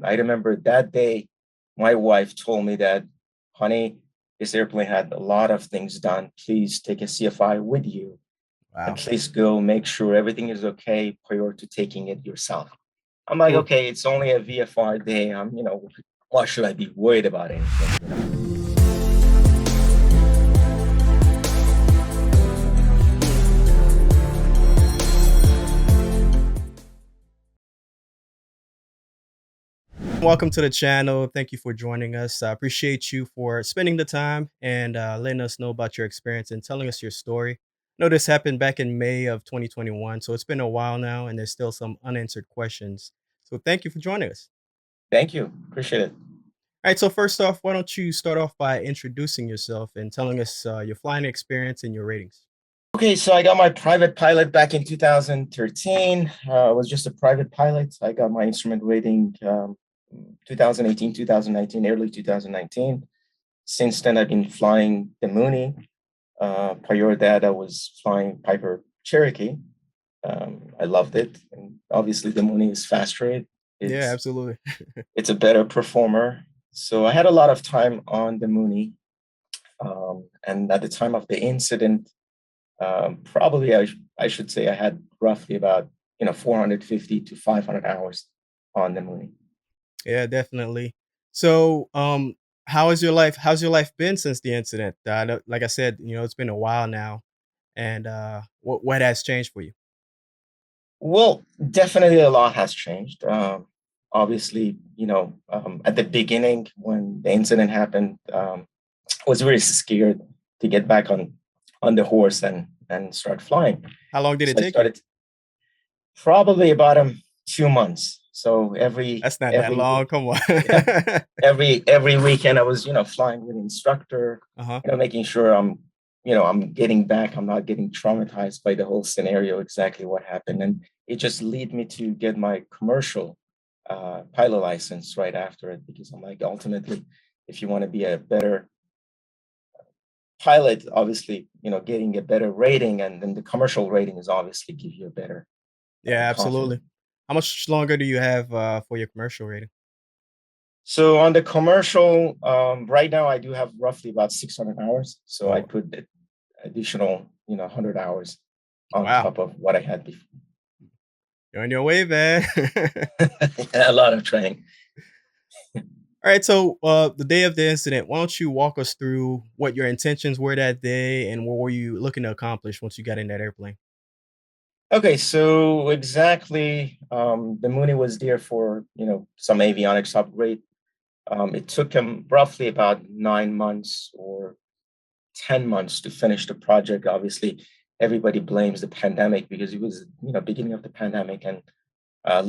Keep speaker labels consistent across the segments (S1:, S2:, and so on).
S1: I remember that day, my wife told me that, honey, this airplane had a lot of things done. Please take a CFI with you and
S2: Wow.
S1: please go make sure everything is okay prior to taking it yourself. I'm like,
S2: Hmm.
S1: okay, it's only a VFR day. Why should I be worried about anything?
S2: Welcome to the channel. Thank you for joining us. I appreciate you for spending the time and letting us know about your experience and telling us your story. I know this happened back in May of 2021, so it's been a while now, and there's still some unanswered questions. So thank you for joining us.
S1: Thank you. Appreciate it.
S2: All right. So first off, why don't you start off by introducing yourself and telling us your flying experience and your ratings?
S1: Okay, so I got my private pilot back in 2013. I was just a private pilot. I got my instrument rating 2018, 2019, early 2019. Since then, I've been flying the Mooney. Prior to that, I was flying Piper Cherokee. I loved it, and obviously, the Mooney is faster.
S2: Yeah,
S1: It's
S2: absolutely.
S1: it's a better performer. So I had a lot of time on the Mooney, and at the time of the incident, probably I should say I had roughly about 450 to 500 hours on the Mooney.
S2: Yeah, definitely. So, how is your life? How's your life been since the incident? Like I said, it's been a while now. And, what has changed for you?
S1: Well, definitely a lot has changed. Obviously, at the beginning when the incident happened, I was very scared to get back on the horse and start flying.
S2: How long did it
S1: So I
S2: take you?
S1: started probably about 2 months. So
S2: That's not that
S1: every
S2: long,
S1: week,
S2: come on.
S1: yeah, every weekend I was flying with an instructor,
S2: Uh-huh.
S1: making sure I'm getting back, I'm not getting traumatized by the whole scenario, exactly what happened. And it just lead me to get my commercial pilot license right after it, because I'm like, ultimately, if you want to be a better pilot, obviously, getting a better rating, and then the commercial rating is obviously give you a better
S2: Yeah,
S1: confidence.
S2: absolutely. How much longer do you have, for your commercial rating?
S1: So on the commercial, right now I do have roughly about 600 hours. So I
S2: Oh,
S1: put the additional, 100 hours on
S2: wow.
S1: top of what I had before.
S2: You're on your way, man.
S1: A lot of training.
S2: Alright, so, the day of the incident, why don't you walk us through what your intentions were that day, and what were you looking to accomplish once you got in that airplane?
S1: Okay, so exactly, the Mooney was there for some avionics upgrade. It took him roughly about 9 months or 10 months to finish the project. Obviously, everybody blames the pandemic because it was beginning of the pandemic, and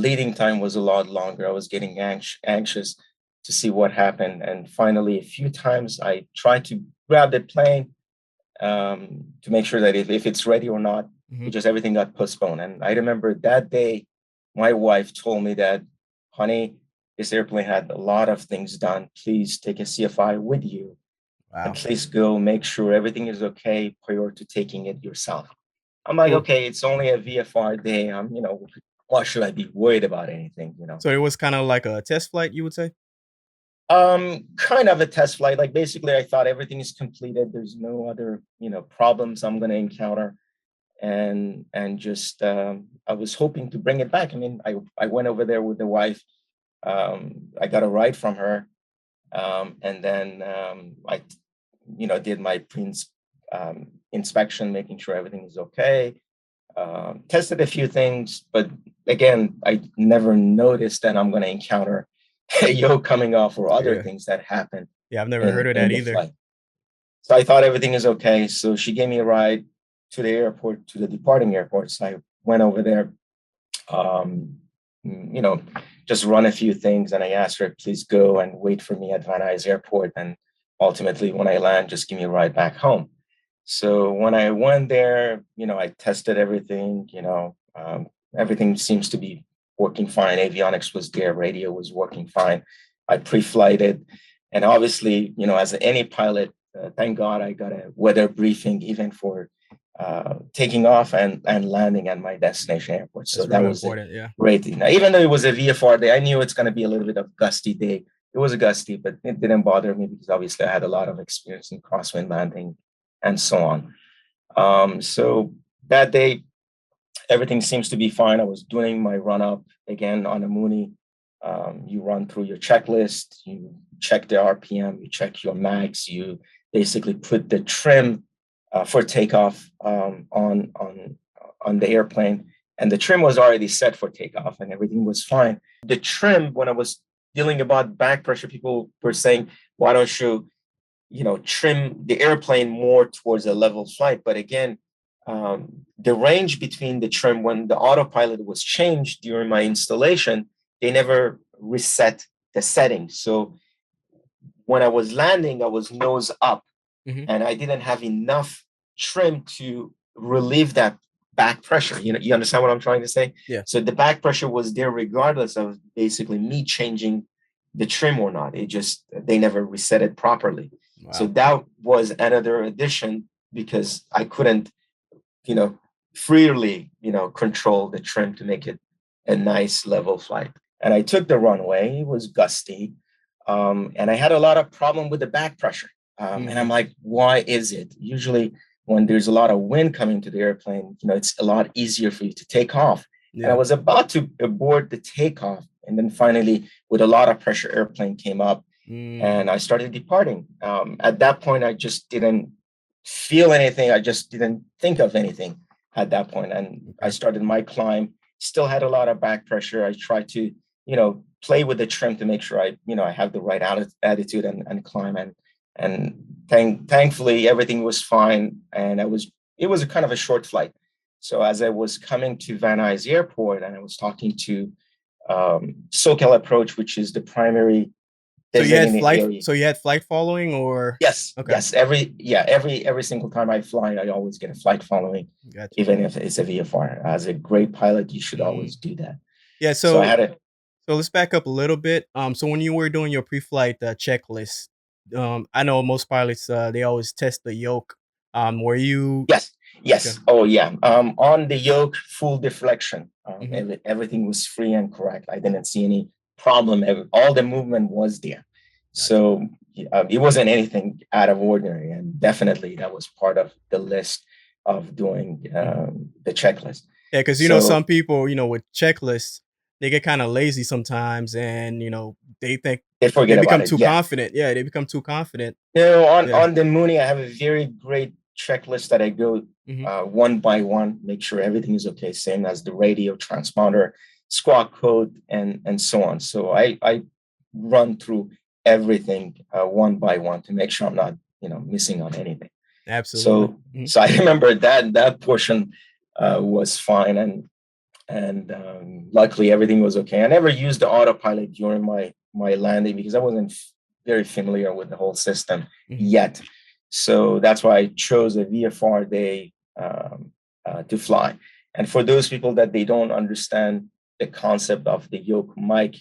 S1: leading time was a lot longer. I was getting anxious to see what happened, and finally, a few times I tried to grab the plane to make sure that if it's ready or not.
S2: Mhm.
S1: It just everything got postponed. And I remember that day, my wife told me that, honey, this airplane had a lot of things done. Please take a CFI with you and
S2: Wow.
S1: please go make sure everything is okay prior to taking it yourself. I'm like,
S2: Cool.
S1: okay, it's only a VFR day. Why should I be worried about anything?
S2: So it was kinda like a test flight, you would say?
S1: Kind of a test flight. Like basically, I thought everything is completed. There's no other, problems I'm gonna encounter, and just I was hoping to bring it back. I mean, I went over there with the wife. I got a ride from her, and then I did my inspection, making sure everything is okay. Tested a few things, but again, I never noticed that I'm going to encounter a yoke coming off or other
S2: Yeah.
S1: things that happen
S2: Yeah, I've never heard
S1: in
S2: of
S1: in
S2: that
S1: the
S2: either.
S1: flight. So I thought everything is okay. So she gave me a ride to the airport, to the departing airport. So I went over there, um, mm, you know, just run a few things, and I asked her, please go and wait for me at Van Nuys Airport. And ultimately, when I land, just give me a ride back home. So when I went there, I tested everything. Everything seems to be working fine. Avionics was there, radio was working fine. I pre-flighted, and obviously, as any pilot, thank God I got a weather briefing even for taking off and landing at my destination airport. So
S2: That's
S1: that
S2: real
S1: was a
S2: important. Yeah.
S1: great thing. Now, even though it was a VFR day, I knew it's going to be a little bit of gusty day. It was a gusty, but it didn't bother me because obviously I had a lot of experience in crosswind landing and so on. So that day, everything seems to be fine. I was doing my run up again on a Mooney. You run through your checklist, you check the RPM, you check your max, you basically put the trim for takeoff on the airplane, and the trim was already set for takeoff, and everything was fine. The trim, when I was dealing about back pressure, people were saying, "Why don't you trim the airplane more towards a level flight?" But again, the range between the trim when the autopilot was changed during my installation, they never reset the settings. So when I was landing, I was nose up
S2: Hmm.
S1: and I didn't have enough trim to relieve that back pressure. You understand what I'm trying to say?
S2: Yeah.
S1: So the back pressure was there regardless of basically me changing the trim or not. It just, they never reset it properly. So
S2: Wow.
S1: that was another addition because I couldn't, you know, freely, control the trim to make it a nice level flight. And I took the runway, it was gusty. And I had a lot of problem with the back pressure. And I'm
S2: Hmm.
S1: like, why is it? Usually when there's a lot of wind coming to the airplane, it's a lot easier for you to take off. And I
S2: Yeah.
S1: was about to abort the takeoff. And then finally, with a lot of pressure, airplane came up
S2: Mm.
S1: and I started departing. At that point, I just didn't feel anything. I just didn't think of anything at that point. And I
S2: Okay.
S1: started my climb, still had a lot of back pressure. I tried to, play with the trim to make sure I have the right attitude and climb. And thankfully, everything was fine. And it was a kind of a short flight. So as I was coming to Van Nuys Airport and I was talking to SoCal Approach, which is the primary
S2: So you had
S1: designated
S2: flight.
S1: area.
S2: So you had flight following, or
S1: Yes,
S2: okay,
S1: yes. Every single time I fly, I always get a flight following,
S2: gotcha.
S1: even if it's a VFR. As a great pilot, you should
S2: Mm.
S1: always do that.
S2: Yeah.
S1: So I
S2: So
S1: had a
S2: so let's back up a little bit. So when you were doing your pre-flight checklist, I know most pilots they always test the yoke. Were you
S1: Yes,
S2: okay?
S1: yes. Oh yeah. On the yoke, full deflection.
S2: Hmm.
S1: Everything was free and correct. I didn't see any problem. All the movement was there.
S2: Gotcha.
S1: So it wasn't anything out of ordinary, and definitely that was part of the list of doing
S2: Hmm.
S1: the checklist.
S2: Yeah, because
S1: So
S2: some people, with checklists, they get kind of lazy sometimes, and they think
S1: they
S2: they
S1: forget about
S2: become
S1: it.
S2: too
S1: Yeah.
S2: confident. Yeah, they become too confident.
S1: On
S2: Yeah.
S1: on the Mooney, I have a very great checklist that I go
S2: Hmm.
S1: one by one, make sure everything is okay, same as the radio, transponder, squawk code, and so on. So I run through everything one by one to make sure I'm not missing on anything.
S2: Absolutely.
S1: So
S2: Hmm.
S1: so I remember that portion was fine, and luckily everything was okay. I never used the autopilot during my landing because I wasn't very familiar with the whole system
S2: Hmm.
S1: yet. So that's why I chose a VFR day to fly. And for those people that they don't understand the concept of the yoke mic,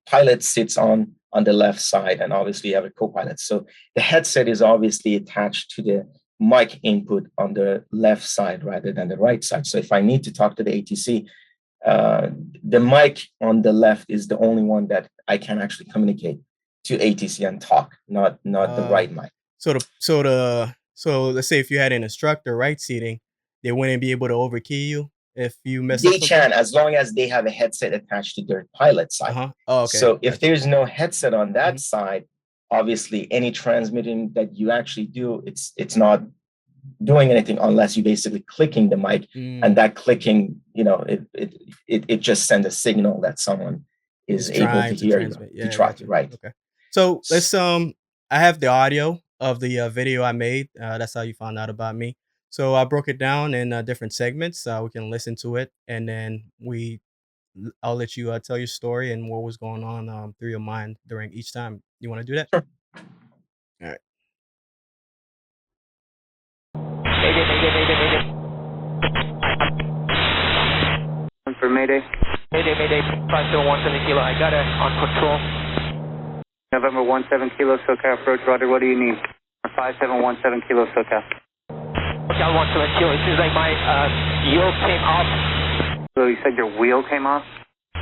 S1: pilot sits on the left side, and obviously you have a co-pilot. So the headset is obviously attached to the mic input on the left side rather than the right side. So if I need to talk to the ATC, uh, the mic on the left is the only one that I can actually communicate to ATC and talk, not the
S2: Uh,
S1: right mic.
S2: so let's say if you had an instructor right seating, they wouldn't be able to overkey you if you mess up
S1: They
S2: something.
S1: can, as long as they have a headset attached to their pilot
S2: Uh
S1: side.
S2: huh. Oh, okay,
S1: So if
S2: gotcha.
S1: there's no headset on that
S2: Hmm.
S1: side, obviously any transmitting that you actually do, it's not doing anything unless you basically clicking the mic, and
S2: Mm,
S1: that clicking, it just sends a signal that someone is
S2: is
S1: able to
S2: trying to
S1: hear you,
S2: transmit.
S1: to
S2: Yeah,
S1: try
S2: gotcha.
S1: right.
S2: Okay. So let's I have the audio of the video I made. That's how you found out about me. So I broke it down in different segments. We can listen to it, and then I'll let you tell your story and what was going on through your mind during each time. You want to do that?
S1: Sure.
S2: All right.
S3: Mayday, mayday, mayday, mayday. For Mayday. Mayday, mayday, 5717 kilo. I got it on control. November 17 kilo, SoCal approach. Roger, what do you need? 5717 kilo, SoCal. SoCal 17 kilo. It seems like my yoke came off. So you said your wheel came off?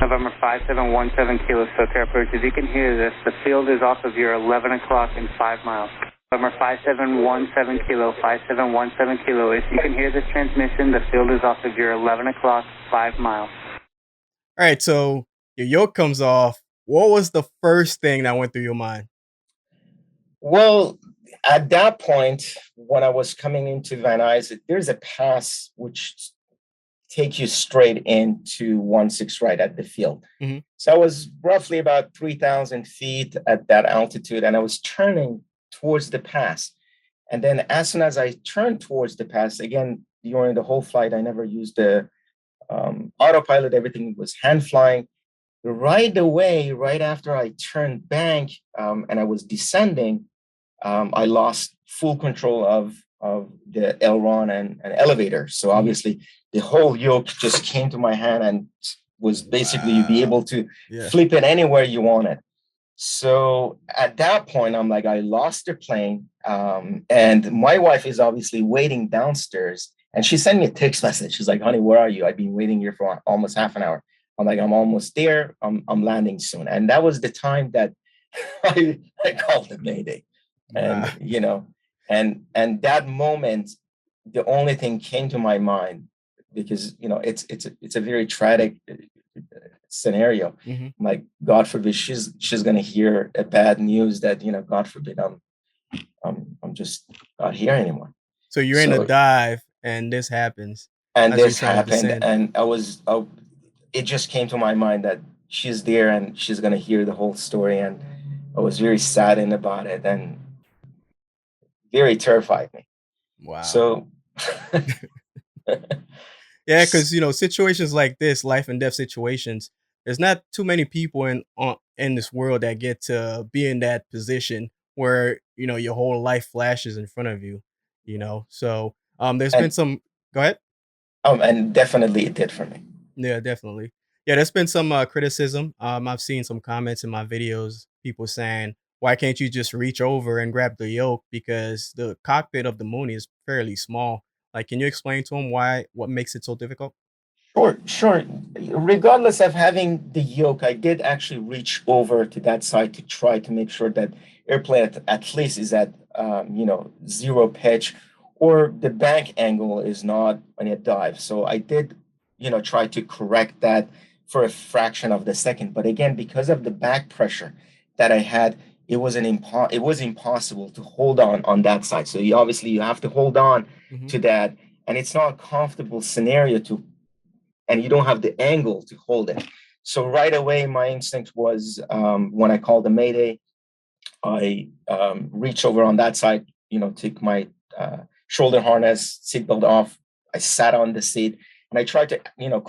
S3: November 5717 kilo, SoCal approach. If you can hear this, the field is off of your 11 o'clock in 5 miles. November 5717 kilo, 5717 kilo. If you can hear this transmission, the field is off of your 11 o'clock, 5 miles.
S2: All right, so your yoke comes off. What was the first thing that went through your mind?
S1: Well, at that point, when I was coming into Van Nuys, there's a pass which take you straight into 16 right at the field.
S2: Mhm.
S1: So I was roughly about 3,000 feet at that altitude, and I was turning towards the pass. And then as soon as I turned towards the pass, again, during the whole flight, I never used the autopilot. Everything was hand flying. Right away, right after I turned bank and I was descending, I lost full control of the aileron and elevator. So
S2: Mhm.
S1: obviously, the whole yoke just came to my hand and was basically you'd be
S2: Wow.
S1: able to
S2: Yeah.
S1: flip it anywhere you wanted. So at that point, I'm like, I lost the plane. And my wife is obviously waiting downstairs. And she sent me a text message. She's like, honey, where are you? I've been waiting here for almost half an hour. I'm like, I'm almost there. I'm landing soon. And that was the time that I called it Mayday.
S2: Wow.
S1: And, and that moment, the only thing came to my mind because, it's a very tragic scenario.
S2: Mhm.
S1: Like, God forbid she's gonna hear a bad news that, God forbid I'm just not here anymore.
S2: So you're in a
S1: So,
S2: dive and this happens
S1: and
S2: as you're
S1: this
S2: trying to
S1: happened,
S2: descend.
S1: and it just came to my mind that she's there and she's gonna hear the whole story, and I was very saddened about it and very terrified me.
S2: Wow.
S1: So,
S2: Yeah, because situations like this, life and death situations, there's not too many people in this world that get to be in that position where your whole life flashes in front of you. So there's been
S1: and
S2: some. Go ahead.
S1: and definitely it did for me.
S2: Yeah, definitely. Yeah, there's been some criticism. I've seen some comments in my videos, people saying, "Why can't you just reach over and grab the yoke?" Because the cockpit of the Mooney is fairly small. Like, can you explain to them what makes it so difficult?
S1: Sure, sure. Regardless of having the yoke, I did actually reach over to that side to try to make sure that airplane at least is at zero pitch, or the bank angle is not on a dive. So I did, try to correct that for a fraction of the second. But again, because of the back pressure that I had, it was impossible to hold on that side. So you have to hold on
S2: Hmm.
S1: to that, and it's not a comfortable scenario to and you don't have the angle to hold it. So right away, my instinct was when I called the Mayday, I reach over on that side, take my shoulder harness, seatbelt off. I sat on the seat and I tried to,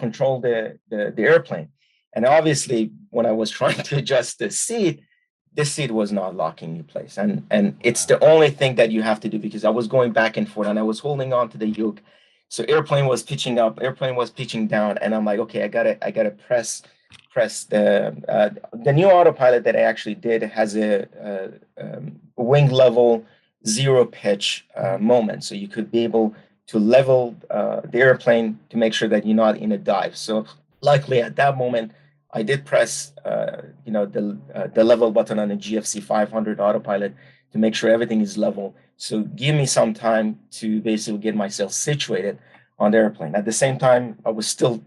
S1: control the airplane. And obviously, when I was trying to adjust the seat was not locking in place. And it's
S2: Wow.
S1: the only thing that you have to do because I was going back and forth and I was holding on to the yoke. So airplane was pitching up, airplane was pitching down, and I'm like, okay, I gotta press the new autopilot that I actually did has a wing level zero pitch
S2: Hmm.
S1: moment, so you could be able to level the airplane to make sure that you're not in a dive. So luckily at that moment, I did press the level button on the GFC 500 autopilot to make sure everything is level. So give me some time to basically get myself situated on the airplane. At the same time, I was still,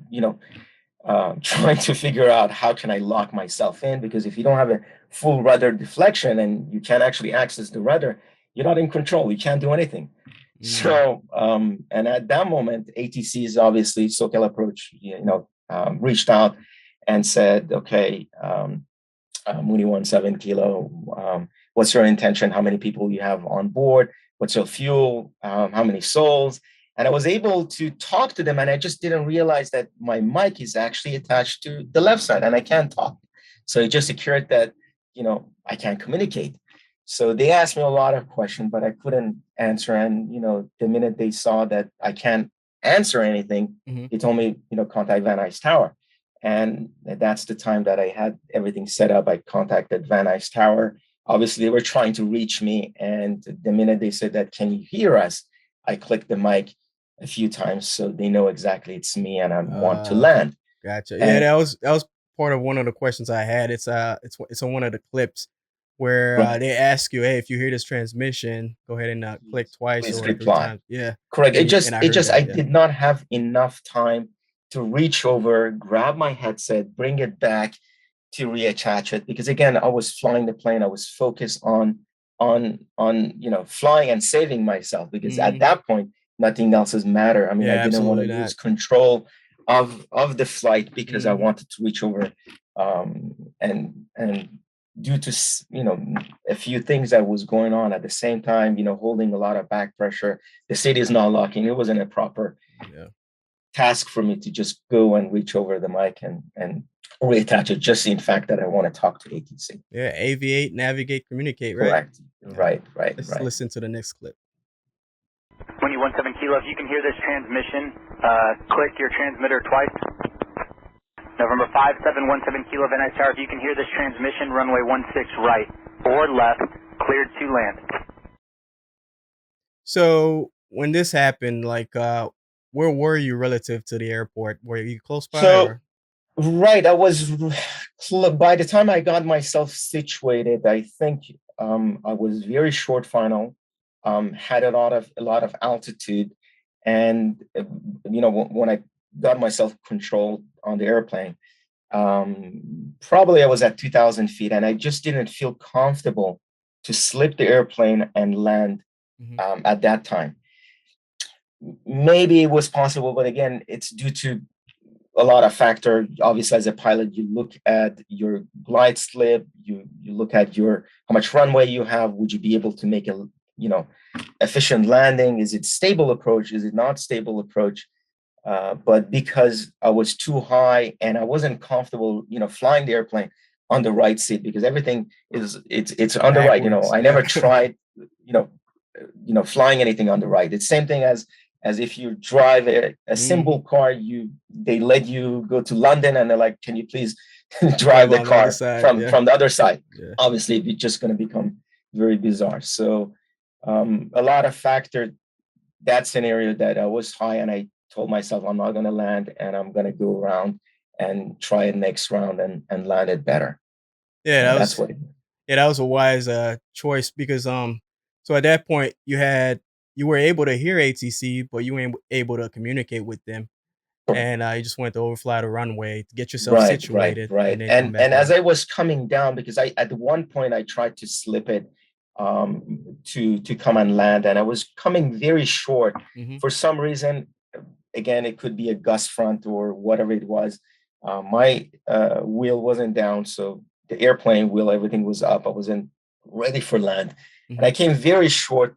S1: trying to figure out how can I lock myself in, because if you don't have a full rudder deflection and you can't actually access the rudder, you're not in control. You can't do anything.
S2: Mm.
S1: So, and at that moment, ATC is obviously SoCal Approach, reached out and said, okay, Mooney 17 kilo, what's your intention? How many people you have on board? What's your fuel? How many souls? And I was able to talk to them, and I just didn't realize that my mic is actually attached to the left side and I can't talk. So it just occurred that, I can't communicate. So they asked me a lot of questions, but I couldn't answer. And, the minute they saw that I can't answer anything,
S2: Hmm.
S1: they told me, contact Van Nuys Tower. And that's the time that I had everything set up. I contacted Van Nuys Tower. Obviously, they were trying to reach me. And the minute they said that, can you hear us? I click the mic a few times so they know exactly it's me and I want to
S2: Uh,
S1: land.
S2: Gotcha. Yeah,
S1: And
S2: that was part of one of the questions I had. It's on one of the clips where
S1: right,
S2: they ask you, "Hey, if you hear this transmission, go ahead and click twice
S1: please
S2: or three
S1: reply.
S2: times." Yeah,
S1: Correct.
S2: and I
S1: It
S2: heard
S1: just,
S2: that.
S1: I
S2: Yeah.
S1: did not have enough time to reach over, grab my headset, bring it back to reattach it. Because again, I was flying the plane. I was focused on, flying and saving myself because at
S2: Hmm.
S1: that point, nothing else is matter. I mean, I
S2: Yeah,
S1: didn't want to
S2: absolutely
S1: lose
S2: not.
S1: control of the flight because I
S2: Hmm.
S1: wanted to reach over, and due to a few things that was going on at the same time, holding a lot of back pressure, the city is not locking. It wasn't a proper
S2: Yeah.
S1: task for me to just go and reach over the mic and reattach it, just in fact that I want to talk to ATC.
S2: Yeah. Aviate, navigate, communicate. Right.
S1: Correct.
S2: Yeah. Let's
S1: Right.
S2: listen to the next clip.
S3: Mooney 17 Kilo, if you can hear this transmission, click your transmitter twice. November 5717 Kilo, Van Nuys Tower, if you can hear this transmission, runway 16 right or left, cleared to land.
S2: So when this happened, like, where were you relative to the airport? Were you close by
S1: So
S2: or?
S1: right, by the time I got myself situated, I think I was very short final, had a lot of altitude, and when I got myself controlled on the airplane, probably I was at 2,000 feet, and I just didn't feel comfortable to slip the airplane and land
S2: Mhm.
S1: at that time. Maybe it was possible, but again, it's due to a lot of factor. Obviously, as a pilot, you look at your glide slip, you look at your how much runway you have. Would you be able to make a efficient landing? Is it stable approach? Is it not stable approach? But because I was too high and I wasn't comfortable, flying the airplane on the right seat because everything it's on the right.
S2: Backwards.
S1: I
S2: Yeah.
S1: never tried, flying anything on the right. It's same thing as if you drive a
S2: Hmm.
S1: simple car, they let you go to London and they're like, can you please drive
S2: Drive
S1: the
S2: on the other
S1: car
S2: side.
S1: from
S2: Yeah.
S1: the other side?
S2: Yeah.
S1: Obviously, it's just going to become very bizarre. So a lot of factor that scenario that I was high and I told myself I'm not going to land and I'm going to go around and try it next round and land it better.
S2: Yeah.
S1: And that's what it
S2: Yeah, that was a wise choice because so at that point you were able to hear ATC, but you weren't able to communicate with them,
S1: is.
S2: and you just went to overfly the runway to get yourself
S1: Right.
S2: situated and then come back
S1: And as
S2: down.
S1: I was coming down, because I at one point I tried to slip it to come and land, and I was coming very short
S2: Hmm.
S1: for some reason. Again, it could be a gust front or whatever it was. My wheel wasn't down, so the airplane wheel, everything was up. I wasn't ready for land, and
S2: Hmm.
S1: I came very short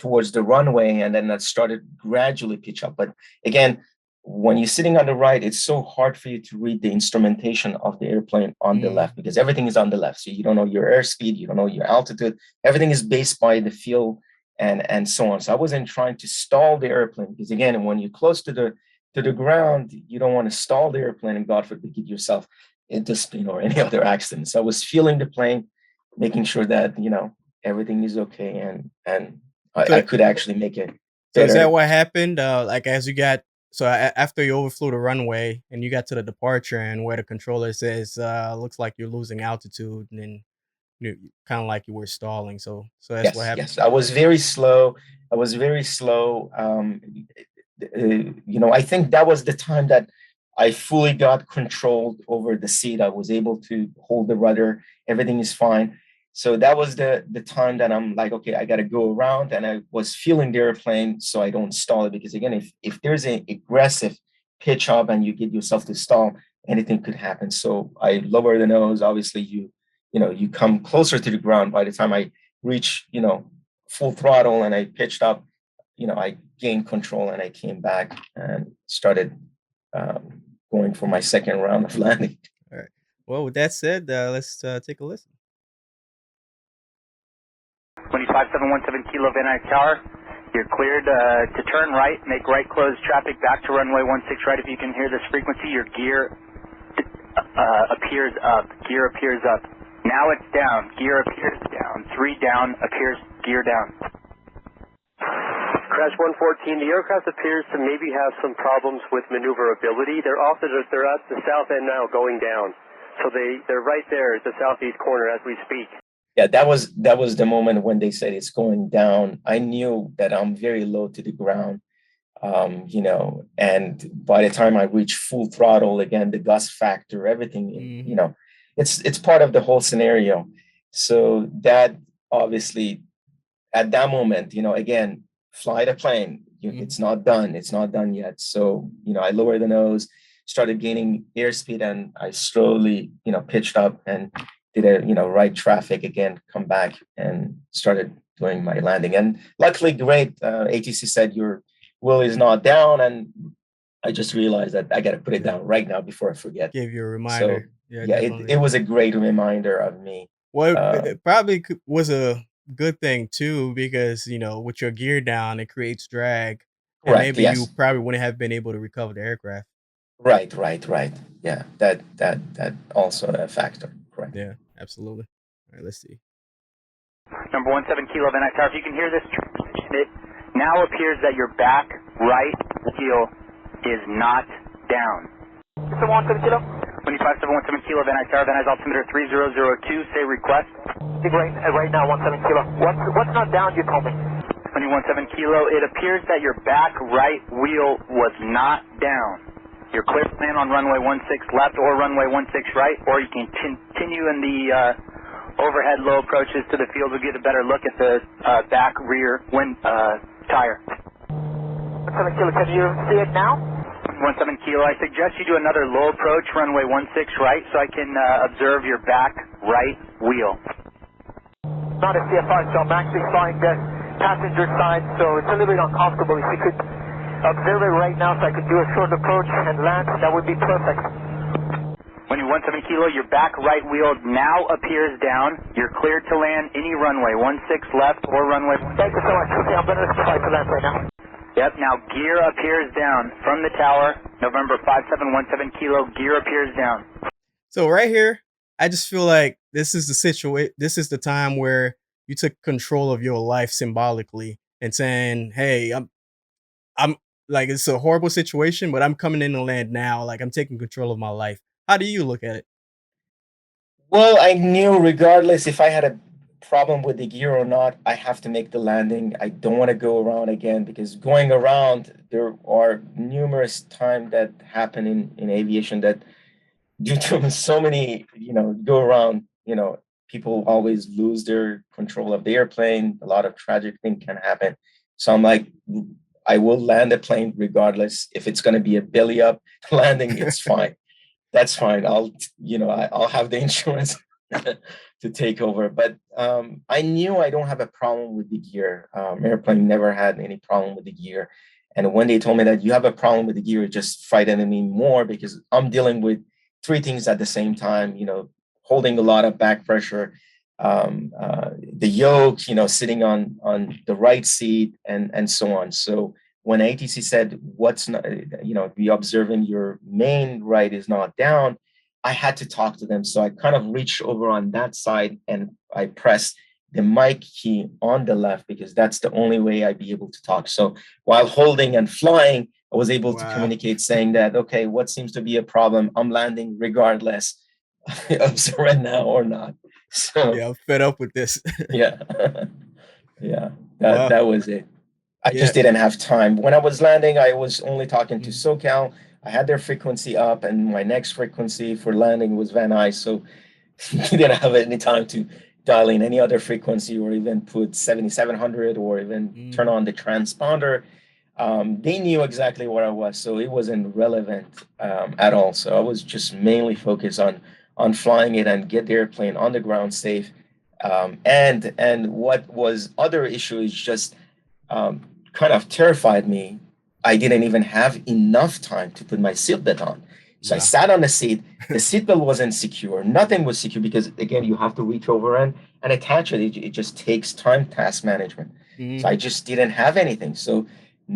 S1: towards the runway, and then that started gradually pitch up. But again, when you're sitting on the right, it's so hard for you to read the instrumentation of the airplane on the left
S2: Hmm.
S1: because everything is on the left. So you don't know your airspeed, you don't know your altitude. Everything is based by the feel and so on. So I wasn't trying to stall the airplane because again, when you're close to the ground, you don't want to stall the airplane and God forbid get yourself into spin or any other accident. So I was feeling the plane, making sure that everything is okay and I
S2: So
S1: could actually make it
S2: so is that
S1: better.
S2: what happened? Like as you got after you overflew the runway and you got to the departure and where the controller says looks like you're losing altitude and then you kind of like you were stalling. So that's what happened.
S1: Yes. I was very slow. I was very slow. I think that was the time that I fully got controlled over the seat. I was able to hold the rudder. Everything is fine. So that was the time that I'm like, okay, I got to go around, and I was feeling the airplane so I don't stall it because again, if there's an aggressive pitch up and you get yourself to stall, anything could happen. So I lower the nose. Obviously, you come closer to the ground. By the time I reach, full throttle and I pitched up, I gained control and I came back and started going for my second round of landing.
S2: All right. Well, with that said, let's take a listen.
S3: 25717 Kilo Van Nuys Tower, you're cleared to turn right, make right close traffic back to runway 16 right. If you can hear this frequency, your gear appears up. Gear appears up. Now it's down. Gear appears down. 3 down appears gear down.
S4: Crash 114, the aircraft appears to maybe have some problems with maneuverability. They're at the south end now going down. So they're right there at the southeast corner as we speak.
S1: Yeah, that was the moment when they said it's going down. I knew that I'm very low to the ground, and by the time I reached full throttle again, the gust factor, everything, it's part of the whole scenario. So that obviously at that moment, again, fly the plane. It's not done. It's not done yet. So, I lowered the nose, started gaining airspeed, and I slowly, pitched up and did a, right traffic again, come back and started doing my landing. And luckily, great. ATC said your wheel is not down. And I just realized that I got to put it down right now before I forget.
S2: Gave you a
S1: So,
S2: reminder.
S1: yeah, it was a great reminder of me.
S2: Well, it probably was a good thing too, because with your gear down, it creates drag, and
S1: Correct.
S2: maybe you
S1: Yes.
S2: probably wouldn't have been able to recover the aircraft.
S1: Right. Yeah, that also a factor. Correct.
S2: Yeah, absolutely. All right, let's see.
S3: Number 17 Kilo Van Tower, if you can hear this, it now appears that your back right wheel is not down.
S5: 17 Kilo.
S3: 25-717 Kilo Van Tower, Van Nuys altimeter 3002, say request.
S5: Right now, 17 Kilo. What's not down, you told me?
S3: 21-7 Kilo, it appears that your back right wheel was not down. You're clear to land on runway 16 left or runway 16 right, or you can continue in the overhead low approaches to the field. We'll get a better look at the back rear wind tire.
S5: 17 Kilo, can you see it now?
S3: 17 Kilo, I suggest you do another low approach, runway 16 right, so I can observe your back right wheel.
S5: Not a CFR, so I'm actually flying the passenger side, so it's a little bit uncomfortable. If you could observe it right now so I could do a short approach and land, that would be perfect.
S3: When you're 17 Kilo, your back right wheel now appears down. You're cleared to land any runway, 16 left or runway.
S5: Thank you so much. Okay, I'm going to try to land right now.
S3: Yep, now gear appears down from the tower. November 5717 Kilo, gear appears down.
S2: So right here, I just feel like this is the situation. This is the time where you took control of your life symbolically and saying, "Hey, I'm like, it's a horrible situation, but I'm coming in to land now. Like, I'm taking control of my life." How do you look at it?
S1: Well, I knew regardless if I had a problem with the gear or not, I have to make the landing. I don't want to go around again, because going around, there are numerous times that happen in aviation that due to so many, go around, people always lose their control of the airplane. A lot of tragic things can happen. So I'm like, I will land the plane regardless. If it's going to be a belly up landing, it's fine. That's fine. I'll have the insurance to take over. But I knew I don't have a problem with the gear. Airplane never had any problem with the gear. And when they told me that you have a problem with the gear, it just frightened me more, because I'm dealing with three things at the same time, holding a lot of back pressure, the yoke, sitting on the right seat, and so on. So when ATC said, what's not, be observing your main right is not down, I had to talk to them. So I kind of reached over on that side and I pressed the mic key on the left, because that's the only way I'd be able to talk. So while holding and flying, I was able to communicate, saying that, okay, what seems to be a problem? I'm landing regardless of surrender now or not. So
S2: Yeah, I'm fed up with this.
S1: yeah. That was it. I just didn't have time. When I was landing, I was only talking to SoCal. I had their frequency up, and my next frequency for landing was Van Nuys. So you didn't have any time to dial in any other frequency, or even put 7700, or even turn on the transponder. They knew exactly where I was, so it wasn't relevant at all. So I was just mainly focused on flying it and get the airplane on the ground safe. And what was other issue is just kind of terrified me. I didn't even have enough time to put my seatbelt on. So I sat on the seat. The seatbelt wasn't secure. Nothing was secure, because, again, you have to reach over and attach it. It just takes time, task management. So I just didn't have anything. So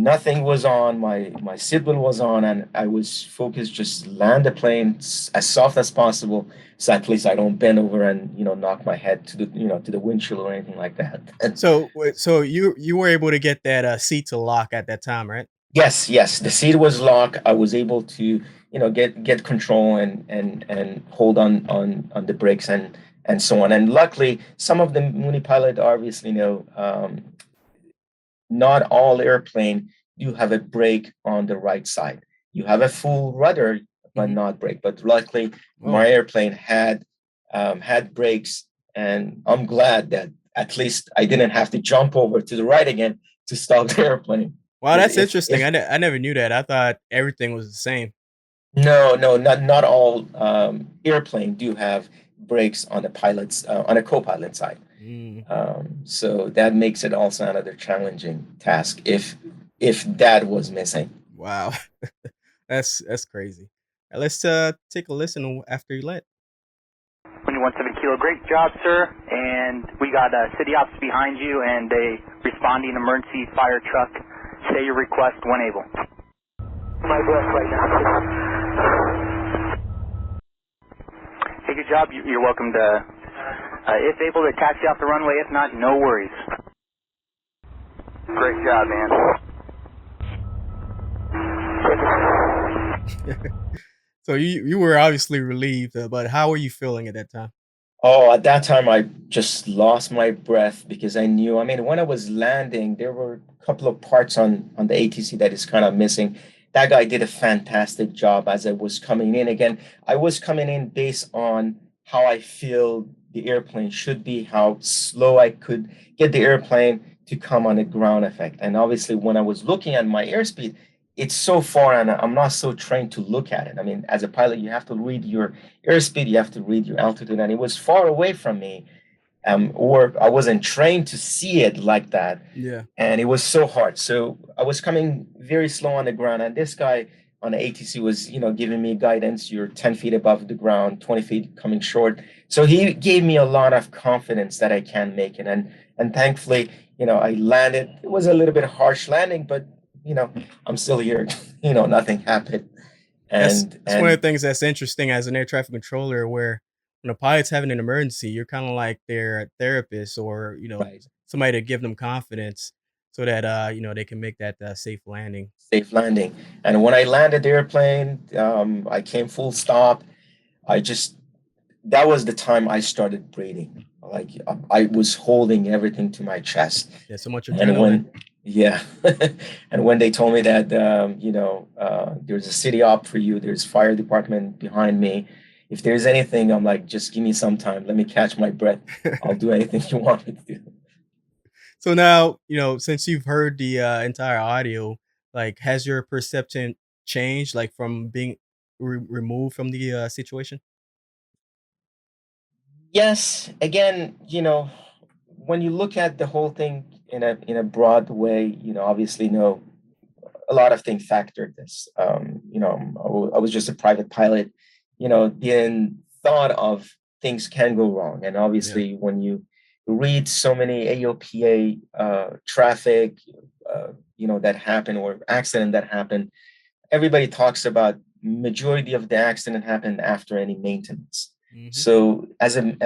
S1: Nothing was on. My seatbelt was on, and I was focused just land the plane as soft as possible, so at least I don't bend over and knock my head to the windshield or anything like that. And
S2: So you were able to get that seat to lock at that time, right?
S1: yes, yes, the seat was locked. I was able to get control and hold on the brakes and so on. And luckily, some of the Mooney pilot obviously know. Not all airplane do have a brake on the right side. You have a full rudder, but
S2: Hmm.
S1: not brake. But luckily,
S2: Oh,
S1: my airplane had brakes, and I'm glad that at least I didn't have to jump over to the right again to stop the airplane.
S2: wow,
S1: Because
S2: that's
S1: if
S2: interesting. I never knew that. I thought everything was the same.
S1: no, not all airplane do have brakes on the pilot's on a co-pilot side.
S2: Mm,
S1: So that makes it also another challenging task if that was missing.
S2: wow, that's crazy. Let's take a listen after you let.
S3: 2117 Kilo, great job, sir. And we got city ops behind you and a responding emergency fire truck. Say your request when able.
S5: My breath right now.
S3: Hey, good job. You're welcome to, if able, to taxi off the runway. If not, no worries. Great job, man.
S2: So you were obviously relieved, but how were you feeling at that time?
S1: Oh, at that time I just lost my breath because I knew, I mean, when I was landing, there were a couple of parts on the ATC that is kind of missing. That guy did a fantastic job as I was coming in. Again, I was coming in based on how I feel the airplane should be, how slow I could get the airplane to come on a ground effect. And obviously, when I was looking at my airspeed, it's so far and I'm not so trained to look at it. I mean, as a pilot, you have to read your airspeed, you have to read your altitude, and it was far away from me, or I wasn't trained to see it like that,
S2: Yeah.
S1: and it was so hard. So I was coming very slow on the ground, and this guy on the ATC was, giving me guidance. You're 10 feet above the ground, 20 feet coming short. So he gave me a lot of confidence that I can make it, and thankfully, I landed. It was a little bit harsh landing, but I'm still here. Nothing happened,
S2: That's one of
S1: and
S2: the things that's interesting as an air traffic controller where when a pilot's having an emergency, you're kind of like their therapist or,
S1: right.
S2: somebody to give them confidence so that they can make that safe landing.
S1: Safe landing. And when I landed the airplane, I came full stop. I just That was the time I started breathing. Like I was holding everything to my chest.
S2: Yeah, so much
S1: And
S2: adrenaline.
S1: when yeah, and when they told me that there's a city op for you, there's fire department behind me. If there's anything, I'm like, just give me some time. Let me catch my breath. I'll do anything you want me to do.
S2: So now, since you've heard the entire audio, like has your perception changed like from being removed from the situation?
S1: Yes, again, when you look at the whole thing in a broad way, obviously, a lot of things factored this. I was just a private pilot, didn't thought of things can go wrong, and
S2: Yeah.
S1: obviously, when you read so many AOPA traffic, that happen or accident that happened, everybody talks about majority of the accident happened after any maintenance.
S2: Hmm.
S1: So as an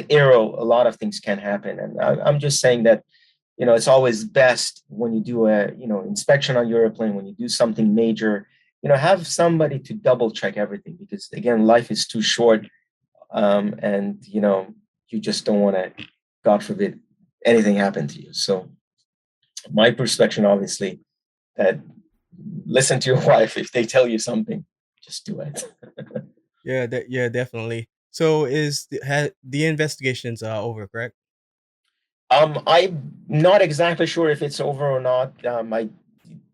S1: aero, a lot of things can happen, and I'm just saying that it's always best when you do a inspection on your airplane, when you do something major, have somebody to double check everything, because again, life is too short, and you just don't want to, God forbid, anything happen to you. So my perspective, obviously, that listen to your wife. If they tell you something, just do it.
S2: Yeah, definitely. So the investigations over, correct?
S1: I'm not exactly sure if it's over or not.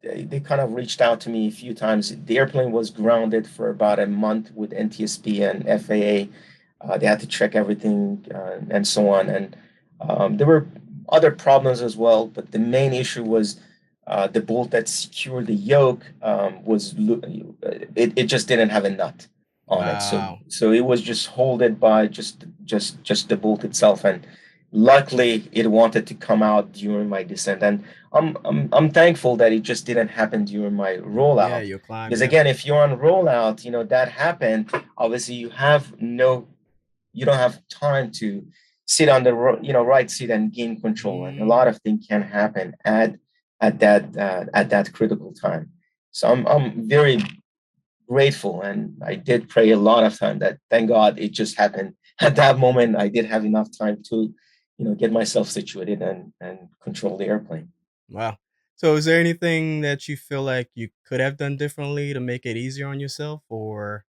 S1: They kind of reached out to me a few times. The airplane was grounded for about a month with NTSB and FAA. They had to check everything and so on. And there were other problems as well, but the main issue was the bolt that secured the yoke it just didn't have a nut on it. So
S2: Wow.
S1: so it was just holded by just the bolt itself, and luckily it wanted to come out during my descent, and I'm thankful that it just didn't happen during my
S2: Yeah,
S1: rollout.
S2: your climb,
S1: Because
S2: yeah.
S1: again, if you're on rollout, that happened. Obviously, you don't have time to sit on the right seat and gain control, and a lot
S2: Mm,
S1: of things can happen at that critical time. So I'm very grateful, and I did pray a lot of time that thank God it just happened at that moment. I did have enough time to get myself situated and control the airplane.
S2: wow. So is there anything that you feel like you could have done differently to make it easier on yourself, or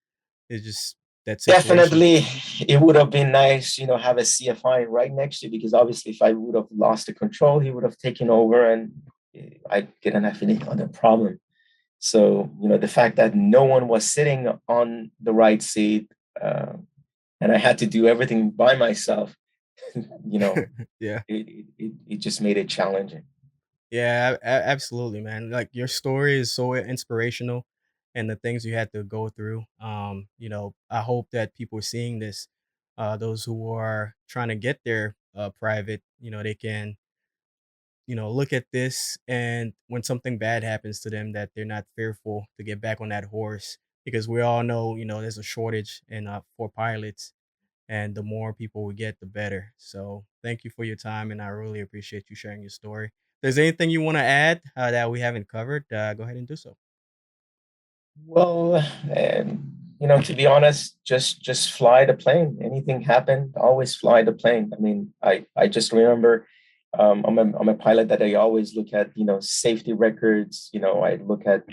S2: it's just that situation?
S1: Definitely,
S2: Mhm.
S1: it would have been nice, have a CFI right next to you, because obviously, if I would have lost the control, he would have taken over, and I didn't have any other problem. So, the fact that no one was sitting on the right seat, uh, and I had to do everything by myself, you know,
S2: Yeah.
S1: it just made it challenging.
S2: Yeah, absolutely, man. Like your story is so inspirational and the things you had to go through. I hope that people seeing this, those who are trying to get their private, they can, look at this and when something bad happens to them that they're not fearful to get back on that horse because we all know, there's a shortage in for pilots and the more people we get, the better. So thank you for your time, and I really appreciate you sharing your story. If there's anything you want to add that we haven't covered, go ahead and do so.
S1: Well, to be honest, just fly the plane. Anything happened, always fly the plane. I mean, I just remember, I'm a pilot that I always look at, safety records. I look at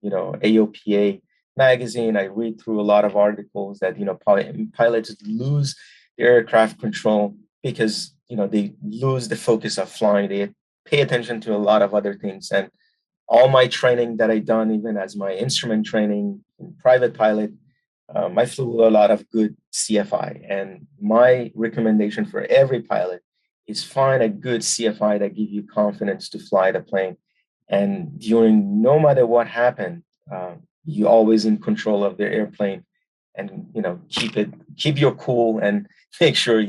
S1: AOPA magazine. I read through a lot of articles that pilots lose their aircraft control because they lose the focus of flying. They pay attention to a lot of other things, and all my training that I done, even as my instrument training in private pilot, I flew a lot of good CFI. And my recommendation for every pilot is find a good CFI that give you confidence to fly the plane. And during no matter what happened, you always in control of the airplane, and keep your cool and make sure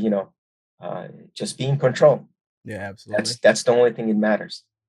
S1: uh, just be in control.
S2: Yeah,
S1: That's
S2: absolutely.
S1: that's the only thing that matters.